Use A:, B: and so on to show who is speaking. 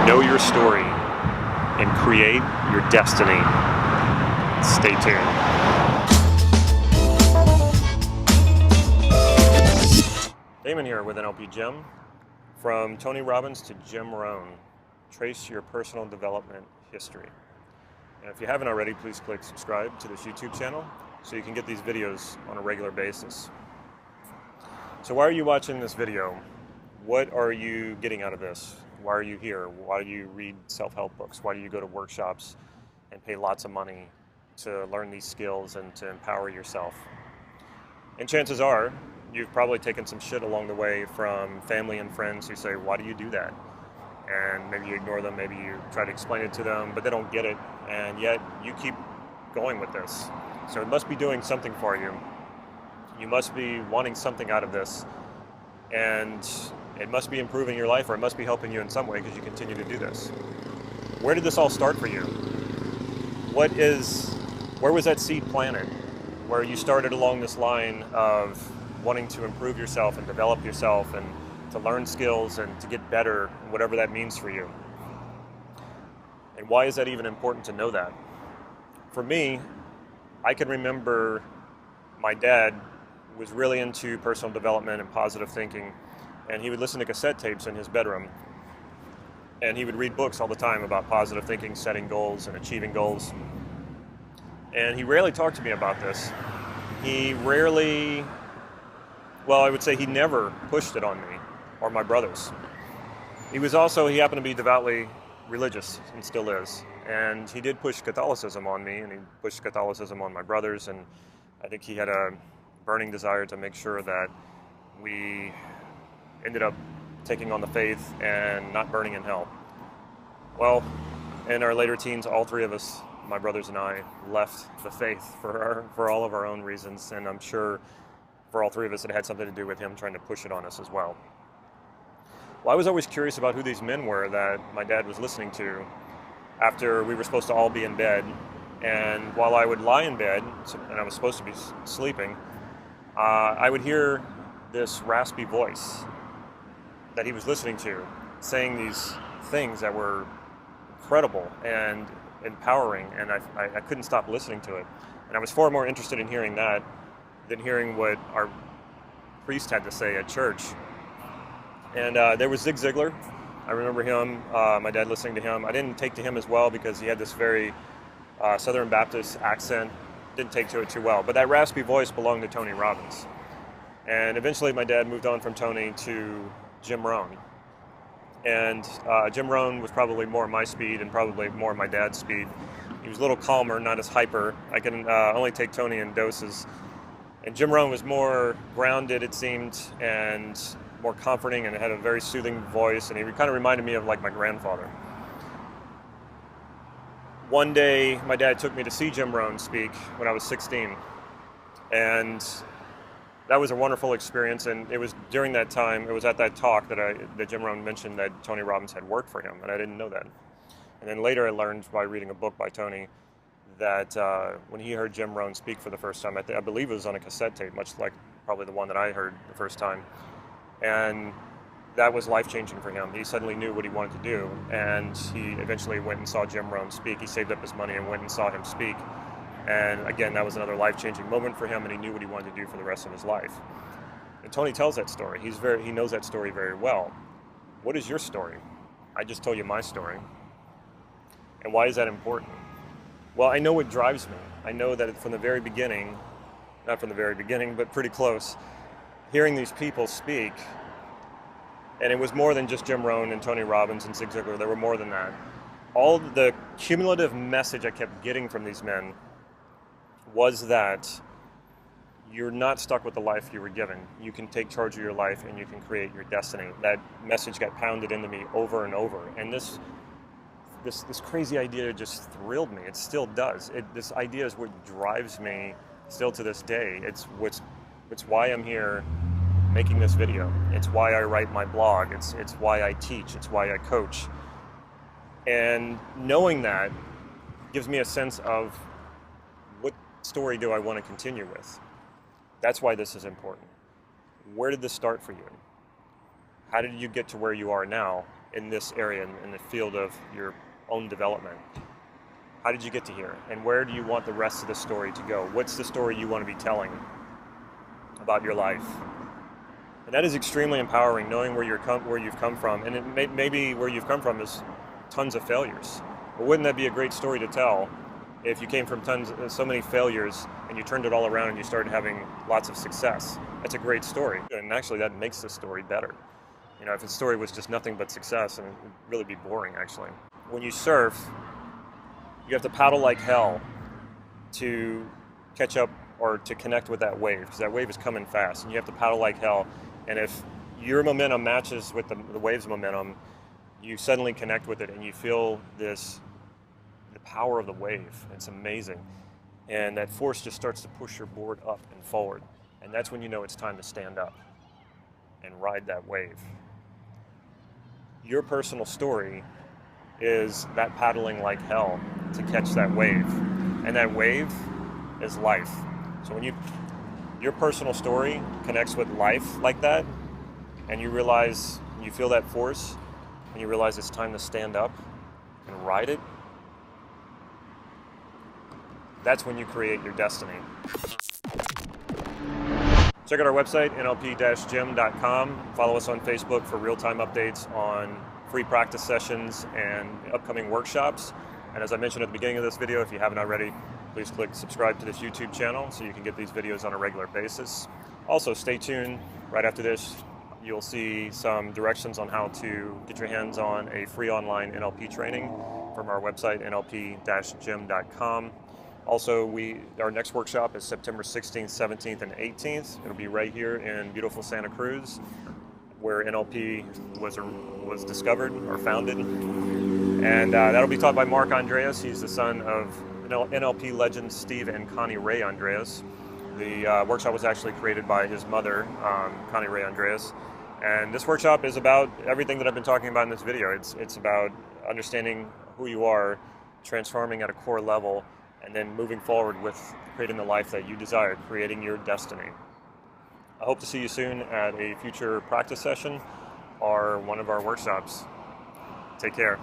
A: know your story and create your destiny. Stay tuned. Damon here with NLP Gym. From Tony Robbins to Jim Rohn, trace your personal development history. And if you haven't already, please click subscribe to this YouTube channel so you can get these videos on a regular basis. So why are you watching this video? What are you getting out of this? Why are you here? Why do you read self-help books? Why do you go to workshops and pay lots of money to learn these skills and to empower yourself? And chances are, you've probably taken some shit along the way from family and friends who say, why do you do that? And maybe you ignore them, maybe you try to explain it to them, but they don't get it, and yet you keep going with this. So it must be doing something for you. You must be wanting something out of this, and it must be improving your life, or it must be helping you in some way because you continue to do this. Where did this all start for you? Where was that seed planted? Where you started along this line of wanting to improve yourself and develop yourself and to learn skills and to get better, whatever that means for you. And why is that even important to know that? For me, I can remember my dad was really into personal development and positive thinking, and he would listen to cassette tapes in his bedroom, and he would read books all the time about positive thinking, setting goals, and achieving goals. And he rarely talked to me about this. I would say he never pushed it on me or my brothers. He happened to be devoutly religious and still is. And he did push Catholicism on me, and he pushed Catholicism on my brothers, and I think he had a burning desire to make sure that we ended up taking on the faith and not burning in hell. Well, in our later teens, all three of us, my brothers and I, left the faith for all of our own reasons, and I'm sure for all three of us it had something to do with him trying to push it on us as well. Well, I was always curious about who these men were that my dad was listening to after we were supposed to all be in bed, and while I would lie in bed, and I was supposed to be sleeping, I would hear this raspy voice that he was listening to, saying these things that were incredible and empowering, and I couldn't stop listening to it. And I was far more interested in hearing that than hearing what our priest had to say at church. And there was Zig Ziglar. I remember him, my dad listening to him. I didn't take to him as well because he had this very Southern Baptist accent. Didn't take to it too well. But that raspy voice belonged to Tony Robbins. And eventually my dad moved on from Tony to Jim Rohn. And Jim Rohn was probably more my speed and probably more my dad's speed. He was a little calmer, not as hyper. I can only take Tony in doses. And Jim Rohn was more grounded, it seemed, and more comforting, and had a very soothing voice, and he kind of reminded me of like my grandfather. One day, my dad took me to see Jim Rohn speak when I was 16, and that was a wonderful experience. And it was during that time, it was at that talk that Jim Rohn mentioned that Tony Robbins had worked for him, and I didn't know that. And then later I learned by reading a book by Tony that when he heard Jim Rohn speak for the first time, I believe it was on a cassette tape, much like probably the one that I heard the first time. And that was life-changing for him. He suddenly knew what he wanted to do, and he eventually went and saw Jim Rohn speak. He saved up his money and went and saw him speak. And again, that was another life-changing moment for him, and he knew what he wanted to do for the rest of his life. And Tony tells that story. He knows that story very well. What is your story? I just told you my story. And why is that important? Well, I know what drives me. I know that from the very beginning, not from the very beginning, but pretty close, hearing these people speak, and it was more than just Jim Rohn and Tony Robbins and Zig Ziglar. There were more than that. All the cumulative message I kept getting from these men was that you're not stuck with the life you were given. You can take charge of your life and you can create your destiny. That message got pounded into me over and over. And this crazy idea just thrilled me. It still does. This idea is what drives me still to this day. It's why I'm here making this video. It's why I write my blog. It's why I teach. It's why I coach. And knowing that gives me a sense of what story do I want to continue with. That's why this is important. Where did this start for you? How did you get to where you are now? in this area, in the field of your own development. How did you get to here? And where do you want the rest of the story to go? What's the story you want to be telling about your life? And that is extremely empowering, knowing where you've come from. And maybe where you've come from is tons of failures. But wouldn't that be a great story to tell if you came from so many failures and you turned it all around and you started having lots of success? That's a great story. And actually that makes the story better. You know, if the story was just nothing but success, and it would really be boring actually. When you surf, you have to paddle like hell to catch up or to connect with that wave, because that wave is coming fast and you have to paddle like hell. And if your momentum matches with the wave's momentum, you suddenly connect with it and you feel the power of the wave. It's amazing. And that force just starts to push your board up and forward. And that's when you know it's time to stand up and ride that wave. Your personal story is that paddling like hell to catch that wave. And that wave is life. So when your personal story connects with life like that, and you realize, you feel that force, and you realize it's time to stand up and ride it, that's when you create your destiny. Check out our website, nlp-gym.com. Follow us on Facebook for real-time updates on free practice sessions and upcoming workshops. And as I mentioned at the beginning of this video, if you haven't already, please click subscribe to this YouTube channel so you can get these videos on a regular basis. Also, stay tuned. Right after this, you'll see some directions on how to get your hands on a free online NLP training from our website, nlp-gym.com. Also, our next workshop is September 16th, 17th, and 18th. It'll be right here in beautiful Santa Cruz, where NLP was discovered or founded. And that'll be taught by Mark Andreas. He's the son of NLP legends Steve and Connie Ray Andreas. The workshop was actually created by his mother, Connie Ray Andreas. And this workshop is about everything that I've been talking about in this video. It's about understanding who you are, transforming at a core level, and then moving forward with creating the life that you desire, creating your destiny. I hope to see you soon at a future practice session or one of our workshops. Take care.